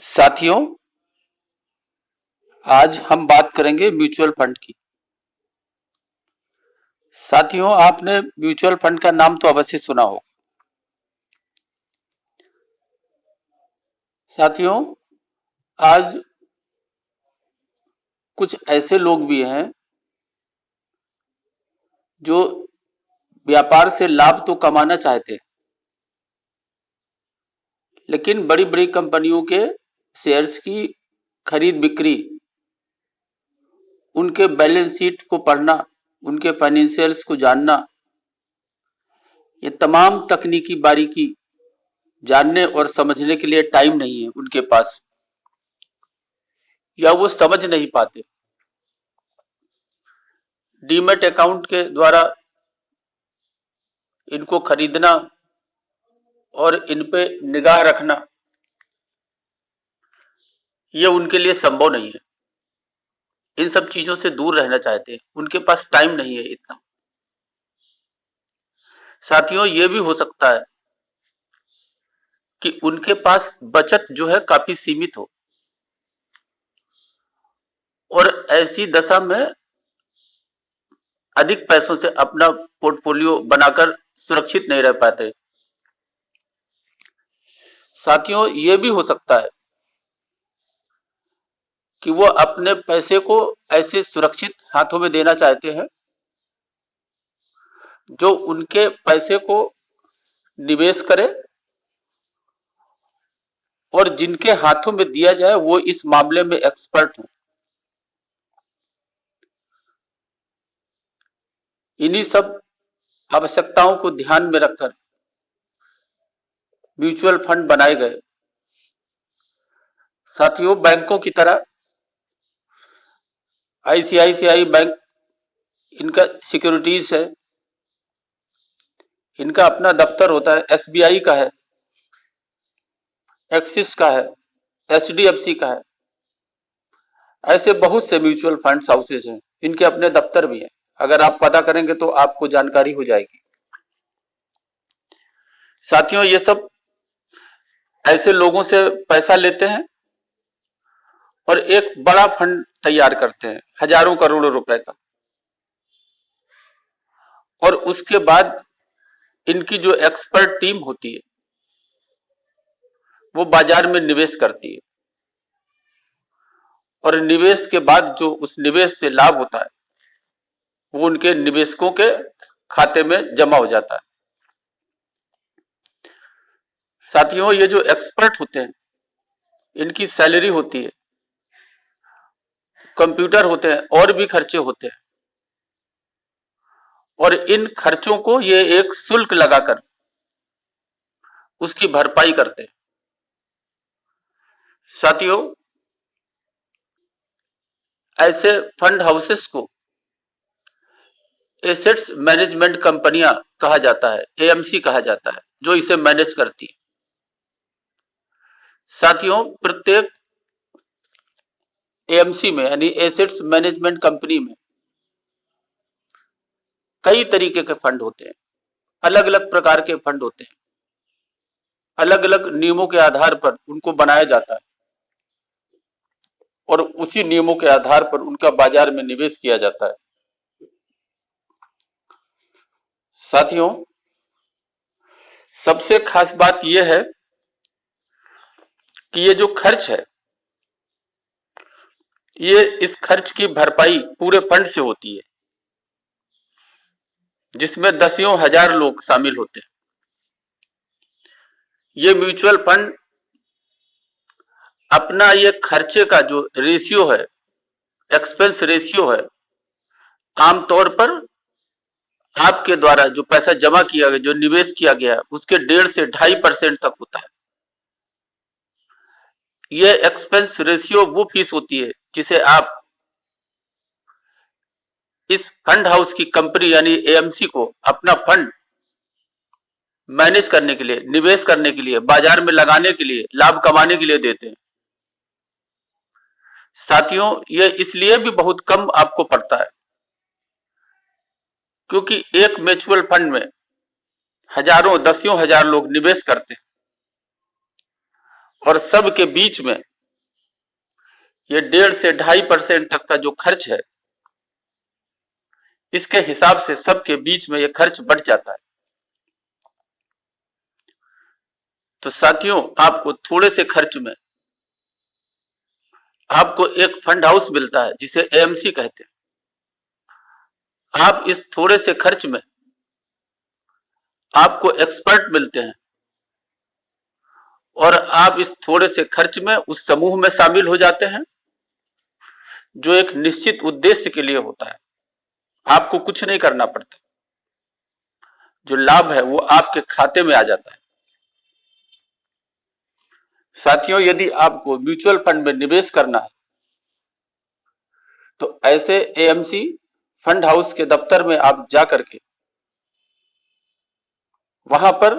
साथियों, आज हम बात करेंगे म्यूचुअल फंड की। साथियों, आपने म्यूचुअल फंड का नाम तो अवश्य सुना हो। साथियों, आज कुछ ऐसे लोग भी हैं जो व्यापार से लाभ तो कमाना चाहते हैं, लेकिन बड़ी-बड़ी कंपनियों के शेयर्स की खरीद बिक्री, उनके बैलेंस शीट को पढ़ना, उनके फाइनेंशियल्स को जानना, ये तमाम तकनीकी बारीकी जानने और समझने के लिए टाइम नहीं है उनके पास, या वो समझ नहीं पाते। डीमैट अकाउंट के द्वारा इनको खरीदना और इन पे निगाह रखना, ये उनके लिए संभव नहीं है। इन सब चीजों से दूर रहना चाहते हैं, उनके पास टाइम नहीं है इतना। साथियों, ये भी हो सकता है कि उनके पास बचत जो है काफी सीमित हो, और ऐसी दशा में अधिक पैसों से अपना पोर्टफोलियो बनाकर सुरक्षित नहीं रह पाते। साथियों, ये भी हो सकता है कि वो अपने पैसे को ऐसे सुरक्षित हाथों में देना चाहते हैं जो उनके पैसे को निवेश करे, और जिनके हाथों में दिया जाए वो इस मामले में एक्सपर्ट हो। इन्हीं सब आवश्यकताओं को ध्यान में रखकर म्यूचुअल फंड बनाए गए। साथियों, बैंकों की तरह आईसीआईसीआई बैंक, इनका सिक्योरिटीज है, इनका अपना दफ्तर होता है, एसबीआई का है, एक्सिस का है, एचडीएफसी का है। ऐसे बहुत से म्यूचुअल फंड हाउसेस हैं, इनके अपने दफ्तर भी हैं। अगर आप पता करेंगे तो आपको जानकारी हो जाएगी। साथियों, ये सब ऐसे लोगों से पैसा लेते हैं और एक बड़ा फंड तैयार करते हैं, हजारों करोड़ों रुपए का, और उसके बाद इनकी जो एक्सपर्ट टीम होती है वो बाजार में निवेश करती है, और निवेश के बाद जो उस निवेश से लाभ होता है वो उनके निवेशकों के खाते में जमा हो जाता है। साथियों, ये जो एक्सपर्ट होते हैं इनकी सैलरी होती है, कंप्यूटर होते हैं, और भी खर्चे होते हैं, और इन खर्चों को ये एक शुल्क लगाकर उसकी भरपाई करते हैं। साथियों, ऐसे फंड हाउसेस को एसेट्स मैनेजमेंट कंपनियां कहा जाता है, एएमसी कहा जाता है, जो इसे मैनेज करती है। साथियों, प्रत्येक एएमसी में यानी एसेट्स मैनेजमेंट कंपनी में कई तरीके के फंड होते हैं, अलग अलग प्रकार के फंड होते हैं, अलग अलग नियमों के आधार पर उनको बनाया जाता है, और उसी नियमों के आधार पर उनका बाजार में निवेश किया जाता है। साथियों, सबसे खास बात यह है कि ये जो खर्च है, ये इस खर्च की भरपाई पूरे फंड से होती है, जिसमें दसियों हजार लोग शामिल होते हैं। ये म्यूचुअल फंड अपना ये खर्चे का जो रेशियो है, एक्सपेंस रेशियो है, आमतौर पर आपके द्वारा जो पैसा जमा किया गया, जो निवेश किया गया, उसके 1.5 से 2.5% तक होता है। ये एक्सपेंस रेशियो वो फीस होती है जिसे आप इस फंड हाउस की कंपनी यानी एएमसी को अपना फंड मैनेज करने के लिए, निवेश करने के लिए, बाजार में लगाने के लिए, लाभ कमाने के लिए देते हैं। साथियों, ये इसलिए भी बहुत कम आपको पड़ता है क्योंकि एक म्यूचुअल फंड में हजारों, दसियों हजार लोग निवेश करते हैं, और सब के बीच में ये 1.5 से 2.5% तक का जो खर्च है, इसके हिसाब से सबके बीच में ये खर्च बढ़ जाता है। तो साथियों, आपको थोड़े से खर्च में आपको एक फंड हाउस मिलता है जिसे एएमसी कहते हैं। आप इस थोड़े से खर्च में आपको एक्सपर्ट मिलते हैं और आप इस थोड़े से खर्च में उस समूह में शामिल हो जाते हैं जो एक निश्चित उद्देश्य के लिए होता है। आपको कुछ नहीं करना पड़ता, जो लाभ है वो आपके खाते में आ जाता है। साथियों, यदि आपको म्यूचुअल फंड में निवेश करना है तो ऐसे एएमसी फंड हाउस के दफ्तर में आप जा करके वहां पर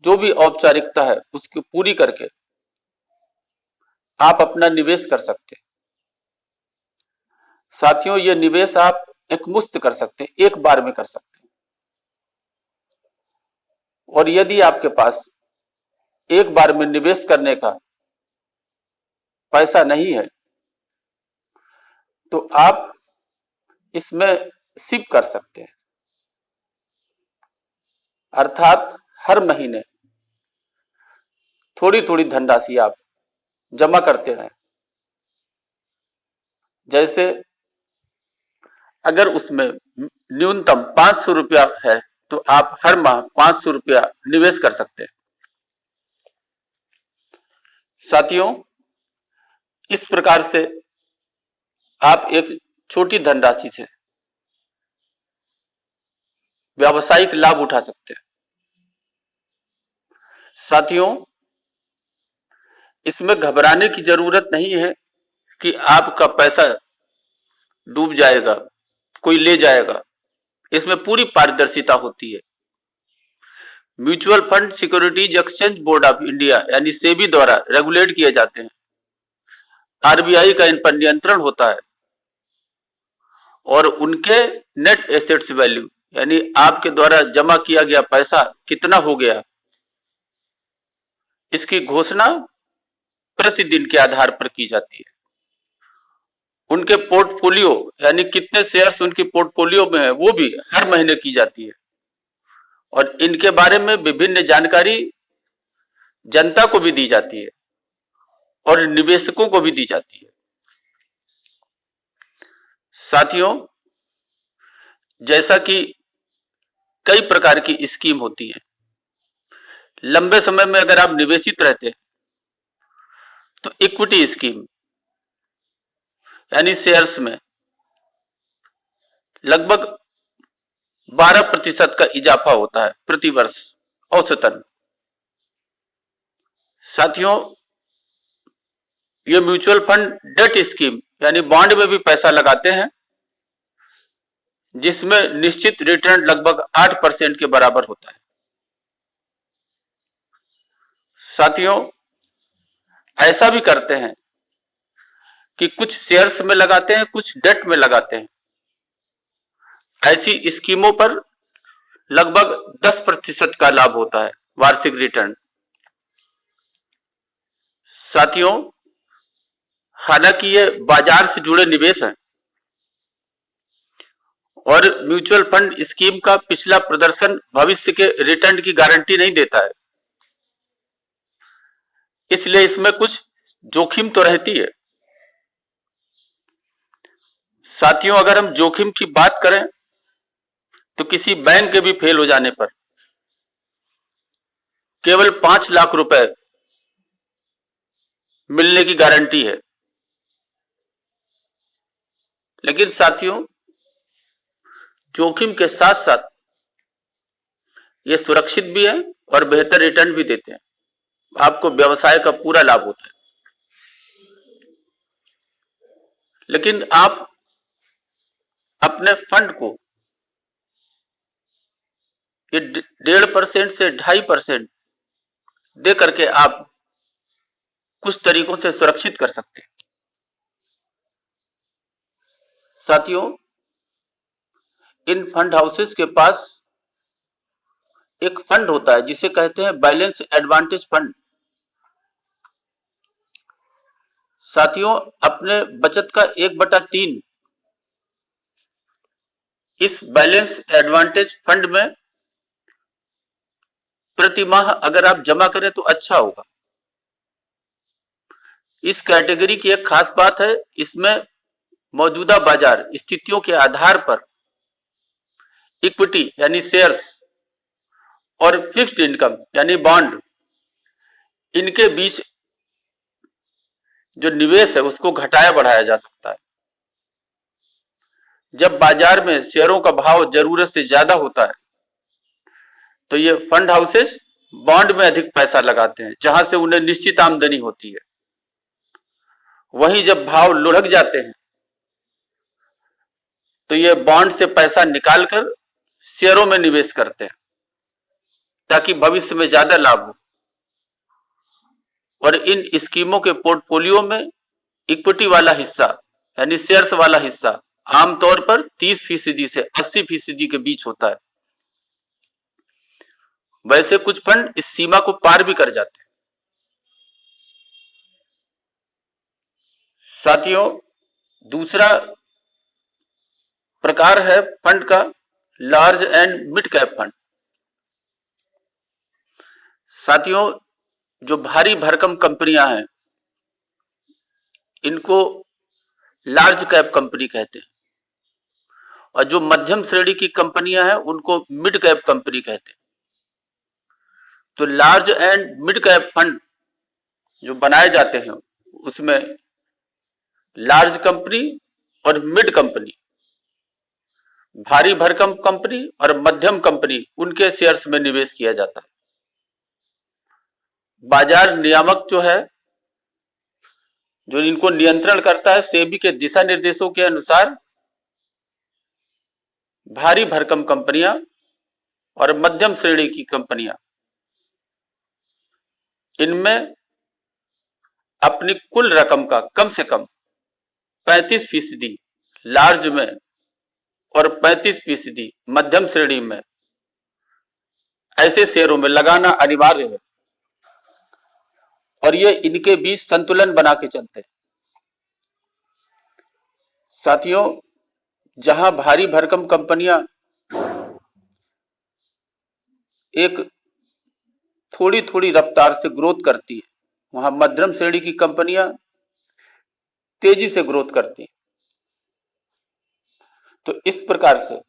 जो भी औपचारिकता है उसकी पूरी करके आप अपना निवेश कर सकते हैं। साथियों, ये निवेश आप एकमुश्त कर सकते हैं, एक बार में कर सकते हैं। और यदि आपके पास एक बार में निवेश करने का पैसा नहीं है तो आप इसमें सिप कर सकते हैं, अर्थात हर महीने थोड़ी थोड़ी धनराशि आप जमा करते रहें। जैसे अगर उसमें न्यूनतम 500 रुपया है तो आप हर माह 500 रुपया निवेश कर सकते हैं। साथियों, इस प्रकार से आप एक छोटी धनराशि से व्यावसायिक लाभ उठा सकते हैं। साथियों, इसमें घबराने की जरूरत नहीं है कि आपका पैसा डूब जाएगा, कोई ले जाएगा। इसमें पूरी पारदर्शिता होती है। Mutual fund securities exchange board of India यानी सेबी द्वारा रेगुलेट किए जाते हैं। आरबीआई का इन पर नियंत्रण होता है और उनके नेट एसेट्स वैल्यू यानी आपके द्वारा जमा किया गया पैसा कितना हो गया, इसकी घोषणा प्रतिदिन के आधार पर की जाती है। उनके पोर्टफोलियो यानी कितने शेयर्स उनकी पोर्टफोलियो में है वो भी हर महीने की जाती है और इनके बारे में विभिन्न जानकारी जनता को भी दी जाती है और निवेशकों को भी दी जाती है। साथियों, जैसा कि कई प्रकार की स्कीम होती है, लंबे समय में अगर आप निवेशित रहते हैं तो इक्विटी स्कीम यानी शेयर्स में लगभग 12% का इजाफा होता है प्रति वर्ष औसतन। साथियों, ये म्यूचुअल फंड डेट स्कीम यानी बॉन्ड में भी पैसा लगाते हैं जिसमें निश्चित रिटर्न लगभग 8% के बराबर होता है। साथियों, ऐसा भी करते हैं कि कुछ शेयर्स में लगाते हैं, कुछ डेट में लगाते हैं। ऐसी स्कीमों पर लगभग 10% का लाभ होता है वार्षिक रिटर्न। साथियों, हालांकि ये बाजार से जुड़े निवेश हैं और म्यूचुअल फंड स्कीम का पिछला प्रदर्शन भविष्य के रिटर्न की गारंटी नहीं देता है, इसलिए इसमें कुछ जोखिम तो रहती है। साथियों, अगर हम जोखिम की बात करें तो किसी बैंक के भी फेल हो जाने पर केवल 5 लाख रुपए मिलने की गारंटी है। लेकिन साथियों, जोखिम के साथ साथ ये सुरक्षित भी है और बेहतर रिटर्न भी देते हैं। आपको व्यवसाय का पूरा लाभ होता है। लेकिन आप अपने फंड को ये 1.5% से 2.5% दे करके आप कुछ तरीकों से सुरक्षित कर सकते हैं। साथियों, इन फंड हाउसेस के पास एक फंड होता है जिसे कहते हैं बैलेंस एडवांटेज फंड साथियों, अपने बचत का 1/3 इस बैलेंस एडवांटेज फंड में प्रति माह अगर आप जमा करें तो अच्छा होगा। इस कैटेगरी की एक खास बात है, इसमें मौजूदा बाजार स्थितियों के आधार पर इक्विटी यानी शेयर्स और फिक्स्ड इनकम यानी बॉन्ड, इनके बीच जो निवेश है उसको घटाया बढ़ाया जा सकता है। जब बाजार में शेयरों का भाव जरूरत से ज्यादा होता है तो ये फंड हाउसेस बॉन्ड में अधिक पैसा लगाते हैं, जहां से उन्हें निश्चित आमदनी होती है। वहीं जब भाव लुढ़क जाते हैं तो ये बॉन्ड से पैसा निकालकर शेयरों में निवेश करते हैं ताकि भविष्य में ज्यादा लाभ हो। और इन स्कीमों के पोर्टफोलियो में इक्विटी वाला हिस्सा यानी शेयर्स वाला हिस्सा आमतौर पर 30% से 80% के बीच होता है। वैसे कुछ फंड इस सीमा को पार भी कर जाते हैं। साथियों, दूसरा प्रकार है फंड का large and mid cap fund. साथियों, जो भारी भरकम कंपनियां हैं इनको लार्ज कैप कंपनी कहते हैं, और जो मध्यम श्रेणी की कंपनियां हैं उनको मिड कैप कंपनी कहते हैं। तो large and mid cap fund जो बनाए जाते हैं उसमें लार्ज कंपनी और मिड कंपनी, भारी भरकम कंपनी और मध्यम कंपनी, उनके शेयर्स में निवेश किया जाता है। बाजार नियामक जो है, जो इनको नियंत्रण करता है, सेबी के दिशा निर्देशों के अनुसार भारी भरकम कंपनियां और मध्यम श्रेणी की कंपनियां, इनमें अपनी कुल रकम का कम से कम 35% लार्ज में और 35% मध्यम श्रेणी में ऐसे शेयरों में लगाना अनिवार्य है, और ये इनके बीच संतुलन बना के चलते हैं। साथियों, जहां भारी भरकम कंपनियां एक थोड़ी थोड़ी रफ्तार से ग्रोथ करती है, वहां मध्यम श्रेणी की कंपनियां तेजी से ग्रोथ करती हैं। तो इस प्रकार से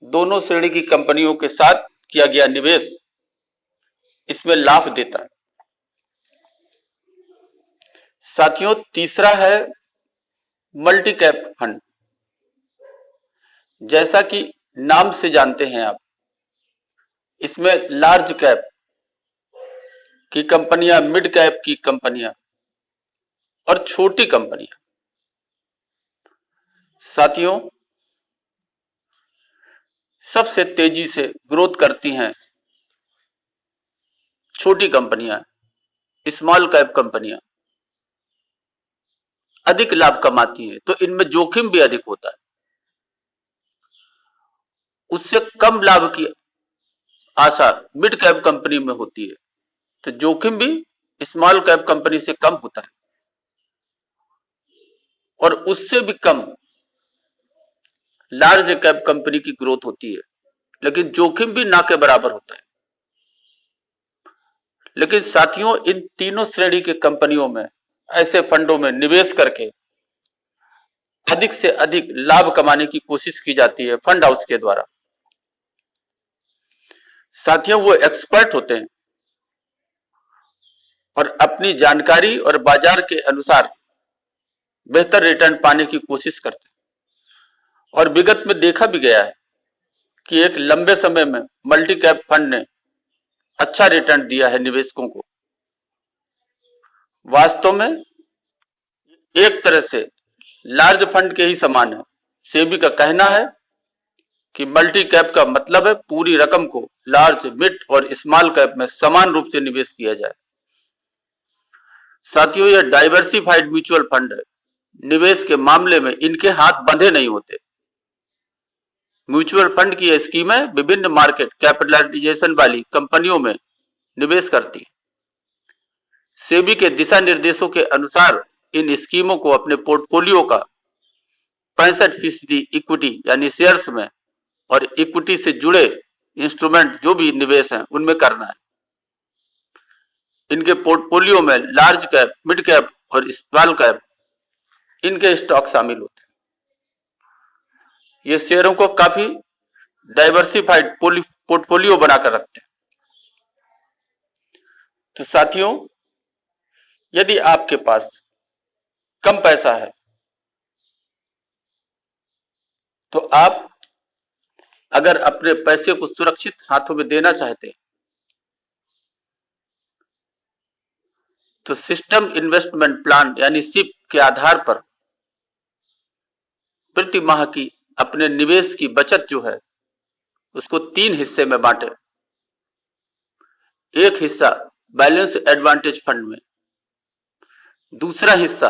दोनों श्रेणी की कंपनियों के साथ किया गया निवेश इसमें लाभ देता है। साथियों, तीसरा है मल्टी कैप फंड। जैसा कि नाम से जानते हैं आप, इसमें लार्ज कैप की कंपनियां, मिड कैप की कंपनियां और छोटी कंपनियां। साथियों, सबसे तेजी से ग्रोथ करती हैं छोटी कंपनियां, स्मॉल कैप कंपनियां अधिक लाभ कमाती हैं, तो इनमें जोखिम भी अधिक होता है। उससे कम लाभ की आशा मिड कैप कंपनी में होती है, तो जोखिम भी स्मॉल कैप कंपनी से कम होता है, और उससे भी कम लार्ज कैप कंपनी की ग्रोथ होती है, लेकिन जोखिम भी ना के बराबर होता है। लेकिन साथियों, इन तीनों श्रेणी के कंपनियों में, ऐसे फंडों में निवेश करके अधिक से अधिक लाभ कमाने की कोशिश की जाती है फंड हाउस के द्वारा। साथियों, वो एक्सपर्ट होते हैं और अपनी जानकारी और बाजार के अनुसार बेहतर रिटर्न पाने की कोशिश करते हैं। और विगत में देखा भी गया है कि एक लंबे समय में मल्टी कैप फंड ने अच्छा रिटर्न दिया है निवेशकों को। वास्तव में एक तरह से लार्ज फंड के ही समान है। सेबी का कहना है कि मल्टी कैप का मतलब है पूरी रकम को लार्ज, मिड और स्मॉल कैप में समान रूप से निवेश किया जाए। साथियों, यह डाइवर्सिफाइड म्यूचुअल फंड है। निवेश के मामले में इनके हाथ बंधे नहीं होते। म्यूचुअल फंड की स्कीमें विभिन्न मार्केट कैपिटलाइजेशन वाली कंपनियों में निवेश करती है। सेबी के दिशा निर्देशों के अनुसार इन स्कीमों को अपने पोर्टफोलियो का 65% इक्विटी यानी शेयर्स में और इक्विटी से जुड़े इंस्ट्रूमेंट जो भी निवेश हैं उनमें करना है। इनके पोर्टफोलियो में लार्ज कैप, मिड कैप और स्मॉल कैप इनके स्टॉक शामिल होते हैं। ये शेयरों को काफी डाइवर्सिफाइड पोर्टफोलियो बनाकर रखते हैं। तो साथियों, यदि आपके पास कम पैसा है तो आप अगर अपने पैसे को सुरक्षित हाथों में देना चाहते हैं तो सिस्टम इन्वेस्टमेंट प्लान यानी सिप के आधार पर प्रति माह की अपने निवेश की बचत जो है उसको 3 हिस्से में बांटे। एक हिस्सा बैलेंस एडवांटेज फंड में, दूसरा हिस्सा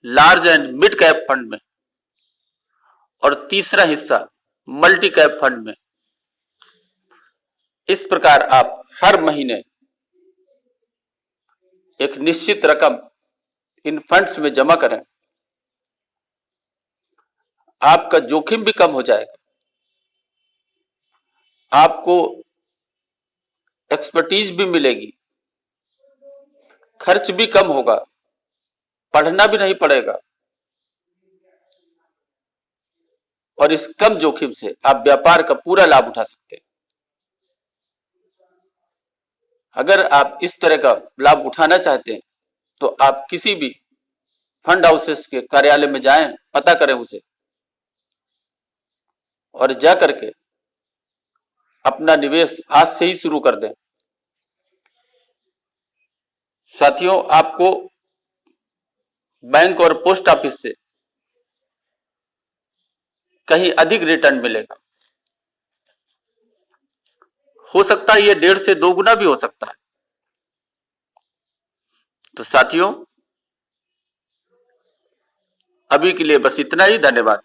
large and mid cap fund में और तीसरा हिस्सा मल्टी कैप फंड में। इस प्रकार आप हर महीने एक निश्चित रकम इन फंड्स में जमा करें, आपका जोखिम भी कम हो जाएगा, आपको एक्सपर्टीज भी मिलेगी, खर्च भी कम होगा, पढ़ना भी नहीं पड़ेगा और इस कम जोखिम से आप व्यापार का पूरा लाभ उठा सकते हैं। अगर आप इस तरह का लाभ उठाना चाहते हैं तो आप किसी भी फंड हाउसेस के कार्यालय में जाएं, पता करें उसे और जा करके अपना निवेश आज से ही शुरू कर दें। साथियों, आपको बैंक और पोस्ट ऑफिस से कहीं अधिक रिटर्न मिलेगा। हो सकता है ये 1.5 से 2 गुना भी हो सकता है। तो साथियों, अभी के लिए बस इतना ही। धन्यवाद।